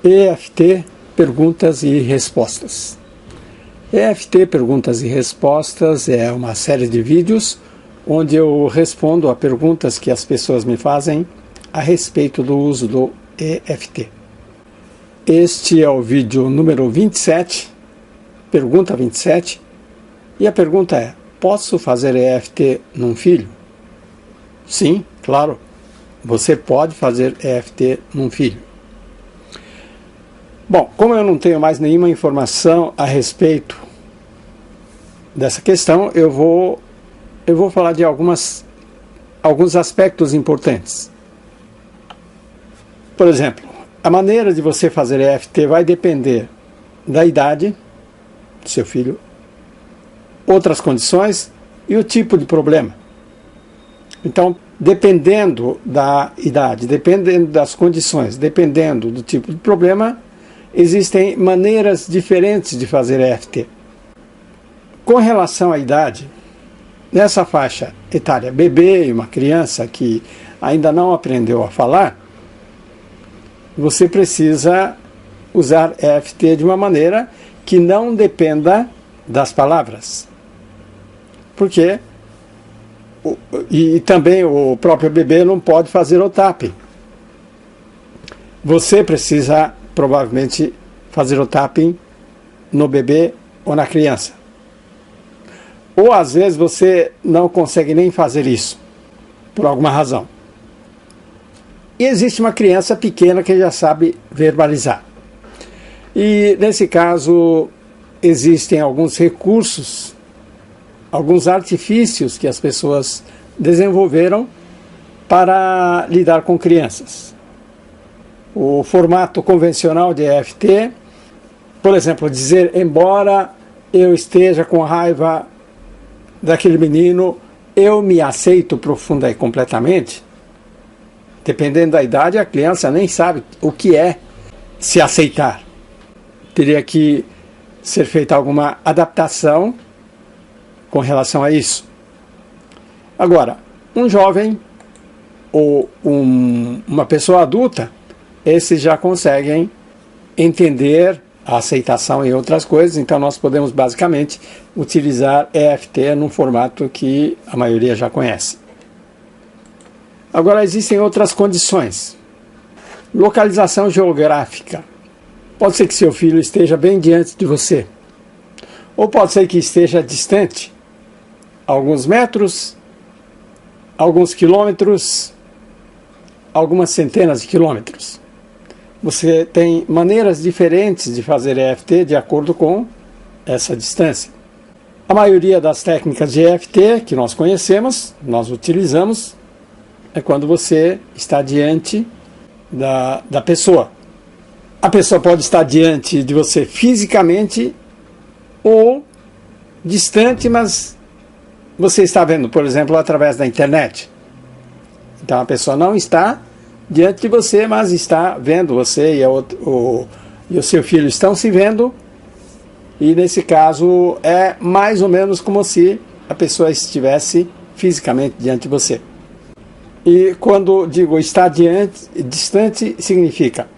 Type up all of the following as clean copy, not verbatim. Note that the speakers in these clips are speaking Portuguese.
EFT Perguntas e Respostas. EFT Perguntas e Respostas é uma série de vídeos onde eu respondo a perguntas que as pessoas me fazem a respeito do uso do EFT. Este é o vídeo número 27, pergunta 27, e a pergunta é: posso fazer EFT num filho? Sim, claro, você pode fazer EFT num filho. Bom, como eu não tenho mais nenhuma informação a respeito dessa questão, eu vou falar de alguns aspectos importantes. Por exemplo, a maneira de você fazer EFT vai depender da idade do seu filho, outras condições e o tipo de problema. Então, dependendo da idade, dependendo das condições, dependendo do tipo de problema, existem maneiras diferentes de fazer EFT. Com relação à idade, nessa faixa etária, bebê e uma criança que ainda não aprendeu a falar, você precisa usar EFT de uma maneira que não dependa das palavras. Porque também o próprio bebê não pode fazer o tapping. Você precisa provavelmente fazer o tapping no bebê ou na criança. Ou às vezes você não consegue nem fazer isso, por alguma razão. E existe uma criança pequena que já sabe verbalizar. E nesse caso existem alguns recursos, alguns artifícios que as pessoas desenvolveram para lidar com crianças. O formato convencional de EFT, por exemplo, dizer: embora eu esteja com raiva daquele menino, eu me aceito profunda e completamente. Dependendo da idade, a criança nem sabe o que é se aceitar. Teria que ser feita alguma adaptação com relação a isso. Agora, um jovem ou uma pessoa adulta, esses já conseguem entender a aceitação e outras coisas, então nós podemos basicamente utilizar EFT num formato que a maioria já conhece. Agora, existem outras condições. Localização geográfica. Pode ser que seu filho esteja bem diante de você, ou pode ser que esteja distante, alguns metros, alguns quilômetros, algumas centenas de quilômetros. Você tem maneiras diferentes de fazer EFT de acordo com essa distância. A maioria das técnicas de EFT que nós conhecemos, nós utilizamos, é quando você está diante da pessoa. A pessoa pode estar diante de você fisicamente ou distante, mas você está vendo, por exemplo, através da internet. Então a pessoa não está diante de você, mas está vendo você e o seu filho estão se vendo, e nesse caso é mais ou menos como se a pessoa estivesse fisicamente diante de você. E quando digo está distante, significa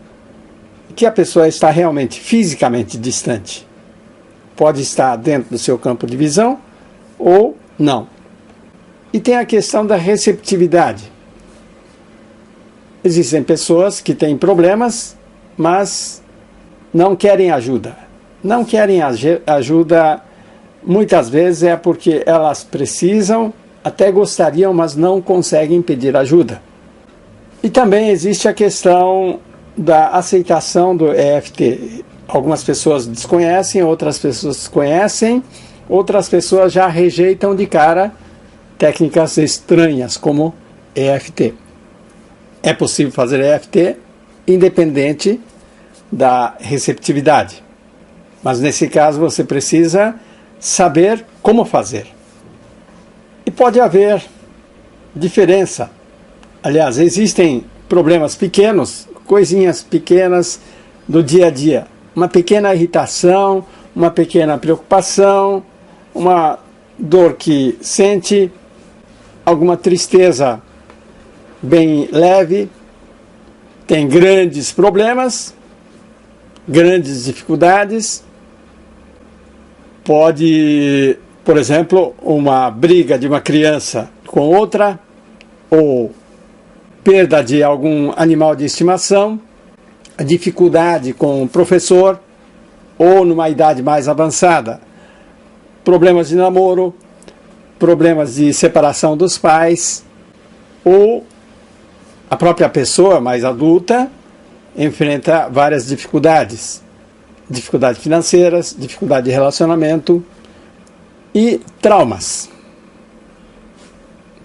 que a pessoa está realmente fisicamente distante. Pode estar dentro do seu campo de visão ou não. E tem a questão da receptividade. Existem pessoas que têm problemas, mas não querem ajuda. Não querem ajuda, muitas vezes é porque elas precisam, até gostariam, mas não conseguem pedir ajuda. E também existe a questão da aceitação do EFT. Algumas pessoas desconhecem, outras pessoas conhecem, outras pessoas já rejeitam de cara técnicas estranhas como EFT. É possível fazer EFT independente da receptividade. Mas nesse caso você precisa saber como fazer. E pode haver diferença. Aliás, existem problemas pequenos, coisinhas pequenas do dia a dia. Uma pequena irritação, uma pequena preocupação, uma dor que sente, alguma tristeza bem leve, tem grandes problemas, grandes dificuldades. Pode, por exemplo, uma briga de uma criança com outra, ou perda de algum animal de estimação, a dificuldade com o professor, ou numa idade mais avançada, problemas de namoro, problemas de separação dos pais, ou a própria pessoa mais adulta enfrenta várias dificuldades financeiras, dificuldade de relacionamento e traumas.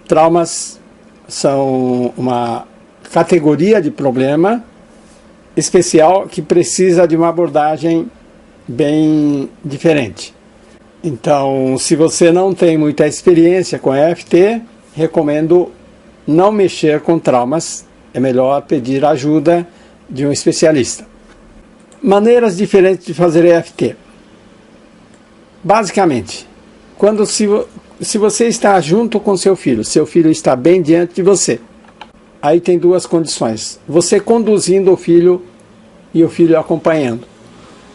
Traumas são uma categoria de problema especial que precisa de uma abordagem bem diferente. Então, se você não tem muita experiência com EFT, recomendo não mexer com traumas. É melhor pedir ajuda de um especialista. Maneiras diferentes de fazer EFT. Basicamente, se você está junto com seu filho está bem diante de você, aí tem duas condições. Você conduzindo o filho e o filho acompanhando.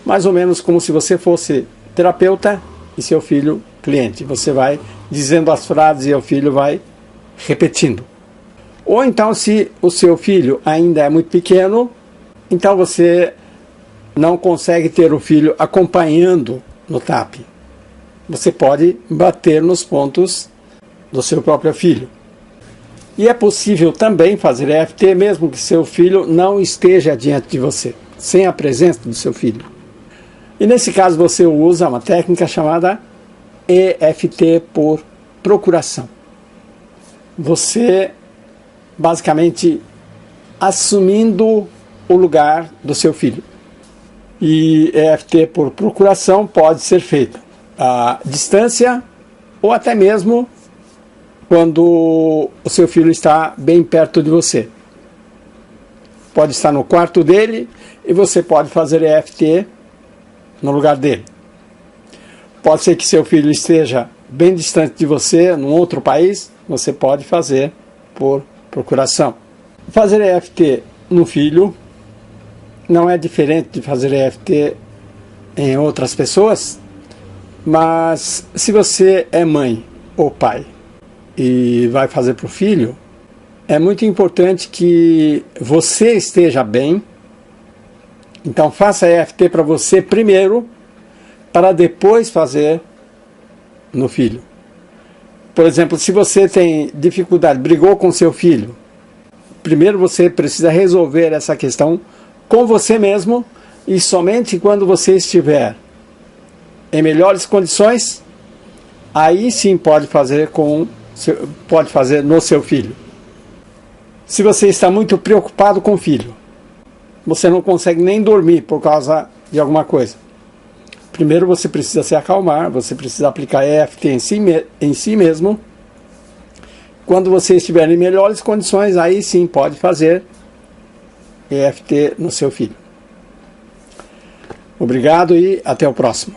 Mais ou menos como se você fosse terapeuta e seu filho cliente. Você vai dizendo as frases e o filho vai repetindo. Ou então, se o seu filho ainda é muito pequeno, então você não consegue ter o filho acompanhando no TAP. Você pode bater nos pontos do seu próprio filho. E é possível também fazer EFT mesmo que seu filho não esteja diante de você, sem a presença do seu filho. E nesse caso você usa uma técnica chamada EFT por procuração. Você basicamente assumindo o lugar do seu filho. E EFT por procuração pode ser feita à distância ou até mesmo quando o seu filho está bem perto de você. Pode estar no quarto dele e você pode fazer EFT no lugar dele. Pode ser que seu filho esteja bem distante de você, num outro país, você pode fazer por procuração. Fazer EFT no filho não é diferente de fazer EFT em outras pessoas, mas se você é mãe ou pai e vai fazer para o filho, é muito importante que você esteja bem. Então faça EFT para você primeiro, para depois fazer no filho. Por exemplo, se você tem dificuldade, brigou com seu filho, primeiro você precisa resolver essa questão com você mesmo, e somente quando você estiver em melhores condições, aí sim pode fazer no seu filho. Se você está muito preocupado com o filho, você não consegue nem dormir por causa de alguma coisa, primeiro você precisa se acalmar, você precisa aplicar EFT em si mesmo. Quando você estiver em melhores condições, aí sim pode fazer EFT no seu filho. Obrigado e até o próximo.